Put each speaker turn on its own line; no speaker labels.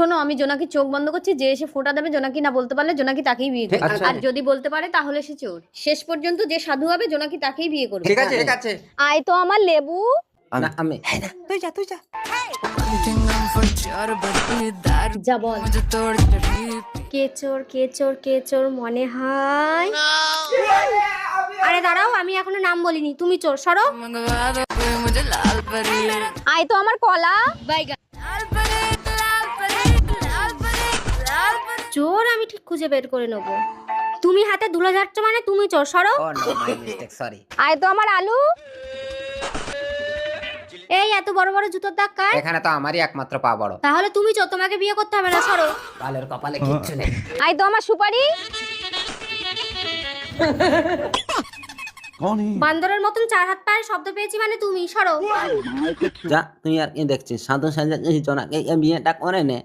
শোনো, আমি জোনাকি চোখ বন্ধ করছি, যে এসে ফোঁটা দেবে জোনাকি না বলতে পারলে জোনাকি তাকেই বিয়ে করবে।
আচ্ছা।
আর যদি বলতে পারে তাহলে সে চোর। শেষ পর্যন্ত যে সাধু হবে জোনাকি তাকেই বিয়ে করবে।
ঠিক আছে ঠিক আছে।
আয় তো আমার লেবু।
না আমি তুই যা তুই যা।
যা বল। কেচোর কেচোর কেচোর মনে হয়। আরে দাঁড়াও, আমি এখনো নাম বলিনি, তুমি চোর, সরো। আয় তো আমার কলা। চোর আমি ঠিক খুঁজে বের করে নেবো। তুমি হাতে ধুলো যাচ্ছ মানে তুমি চোর, সরো।
ও নো মাই মিস্টেক, সরি।
আয় তো আমার আলু। এই এত বড় বড় জুতোর দাগ কার?
এখানে তো আমারই একমাত্র পা বড়।
তাহলে তুমি চোর, তোমাকে বিয়ে করতে হবে না, সরো।
বালের কপালে কিচ্ছু নেই।
আয় তো আমার সুপারি। বান্দরের মতন চার হাত পায়ের শব্দ পেয়েছি মানে তুমি, সরো।
যা তুই আর কি দেখছিস? সাধু সাজা জোনাকে বিয়েটা করে নে।